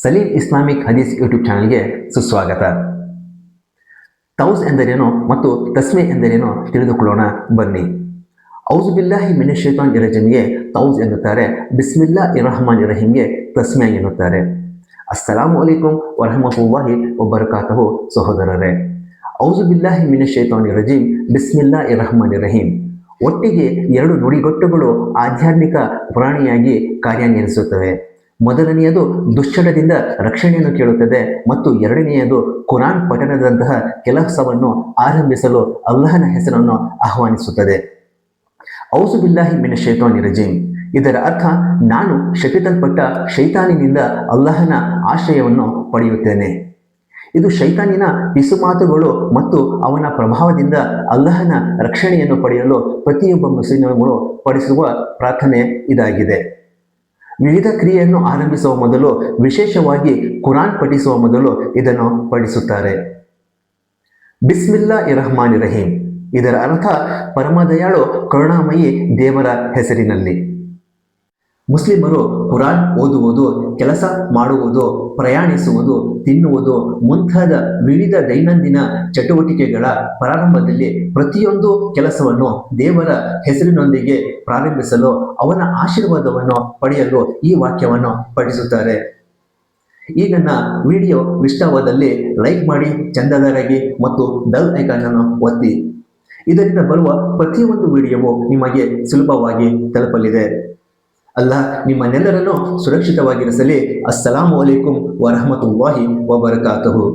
Salim Islamic ಹದೀಸ್ YouTube ಚಾನಲ್ಗೆ ಸುಸ್ವಾಗತ. ತೌಸ್ ಎಂದರೇನೋ ಮತ್ತು ತಸ್ಮೆ ಎಂದರೇನೋ ತಿಳಿದುಕೊಳ್ಳೋಣ ಬನ್ನಿ. ಔಜು ಬಿಲ್ಲಾಹಿ ಮಿನಶ್ ಶೈತಾನಿರ್ ರಜೀಮ್ಗೆ ತೌಸ್ ಎನ್ನುತ್ತಾರೆ. ಬಿಸ್ಮಿಲ್ಲಾಹಿರ್ ರಹಮಾನಿರ್ ರಹೀಮ್ಗೆ ತಸ್ಮೆ ಎನ್ನುತ್ತಾರೆ. ಅಸ್ಸಲಾಮು ಅಲೈಕುಂ ವರಹಮತುಲ್ಲಾಹಿ ವಬರಕಾತುಹು. ಸಹೋದರರೇ, ಔಜು ಬಿಲ್ಲಾಹಿ ಮಿನಶ್ ಶೈತಾನಿರ್ ರಜೀಮ್, ಬಿಸ್ಮಿಲ್ಲಾಹಿರ್ ರಹಮಾನಿರ್ ರಹೀಮ್ ಒಟ್ಟಿಗೆ ಎರಡು ನುಡಿಗಟ್ಟುಗಳು ಆಧ್ಯಾತ್ಮಿಕ ಪ್ರಾಣಿಯಾಗಿ ಕಾರ್ಯನಿರ್ವಹಿಸುತ್ತವೆ. ಮೊದಲನೆಯದು ದುಶ್ಚಟದಿಂದ ರಕ್ಷಣೆಯನ್ನು ಕೇಳುತ್ತದೆ ಮತ್ತು ಎರಡನೆಯದು ಕುರಾನ್ ಪಠಣದಂತಹ ಕೆಲಸವನ್ನು ಆರಂಭಿಸಲು ಅಲ್ಲಾಹನ ಹೆಸರನ್ನು ಆಹ್ವಾನಿಸುತ್ತದೆ. ಔಜು ಬಿಲ್ಲಾಹಿ ಮಿನಶ್ ಶೈತಾನಿರ್ ರಜೀಮ್ ಇದರ ಅರ್ಥ ನಾನು ಶಪಿಸಲ್ಪಟ್ಟ ಶೈತಾನಿನಿಂದ ಅಲ್ಲಾಹನ ಆಶ್ರಯವನ್ನು ಪಡೆಯುತ್ತೇನೆ. ಇದು ಶೈತಾನಿನ ಪಿಸುಮಾತುಗಳು ಮತ್ತು ಅವನ ಪ್ರಭಾವದಿಂದ ಅಲ್ಲಾಹನ ರಕ್ಷಣೆಯನ್ನು ಪಡೆಯಲು ಪ್ರತಿಯೊಬ್ಬ ಮುಸ್ಲಿಮರು ಪಡಿಸುವ ಪ್ರಾರ್ಥನೆ ಇದಾಗಿದೆ. ವಿವಿಧ ಕ್ರಿಯೆಯನ್ನು ಆರಂಭಿಸುವ ಮೊದಲು, ವಿಶೇಷವಾಗಿ ಕುರಾನ್ ಪಠಿಸುವ ಮೊದಲು ಇದನ್ನು ಪಠಿಸುತ್ತಾರೆ. ಬಿಸ್ಮಿಲ್ಲಾಹಿರ್ ರಹಮಾನಿರ್ ರಹೀಮ್ ಇದರ ಅರ್ಥ ಪರಮದಯಾಳು ಕರುಣಾಮಯಿ ದೇವರ ಹೆಸರಿನಲ್ಲಿ. ಮುಸ್ಲಿಮರು ಕುರಾನ್ ಓದುವುದು, ಕೆಲಸ ಮಾಡುವುದು, ಪ್ರಯಾಣಿಸುವುದು, ತಿನ್ನುವುದು ಮುಂತಾದ ವಿವಿಧ ದೈನಂದಿನ ಚಟುವಟಿಕೆಗಳ ಪ್ರಾರಂಭದಲ್ಲಿ ಪ್ರತಿಯೊಂದು ಕೆಲಸವನ್ನು ದೇವರ ಹೆಸರಿನೊಂದಿಗೆ ಪ್ರಾರಂಭಿಸಲು, ಅವನ ಆಶೀರ್ವಾದವನ್ನು ಪಡೆಯಲು ಈ ವಾಕ್ಯವನ್ನು ಪಠಿಸುತ್ತಾರೆ. ಈ ನನ್ನ ವಿಡಿಯೋ ಇಷ್ಟವಾದಲ್ಲಿ ಲೈಕ್ ಮಾಡಿ, ಚಂದಾದಾರರಾಗಿ ಮತ್ತು ಬೆಲ್ ಐಕಾನ್ ಅನ್ನು ಒತ್ತಿ. ಇದರಿಂದ ಬರುವ ಪ್ರತಿಯೊಂದು ವಿಡಿಯೋವು ನಿಮಗೆ ಸುಲಭವಾಗಿ ತಲುಪಲಿದೆ. ಅಲ್ಲಾಹ್ ನಿಮ್ಮನ್ನೆಲ್ಲರನ್ನು ಸುರಕ್ಷಿತವಾಗಿರಿಸಲಿ. ಅಸ್ಸಲಾಮು ಅಲೈಕುಂ ವರಹಮತುಲ್ಲಾಹಿ ವಬರಕಾತುಹು.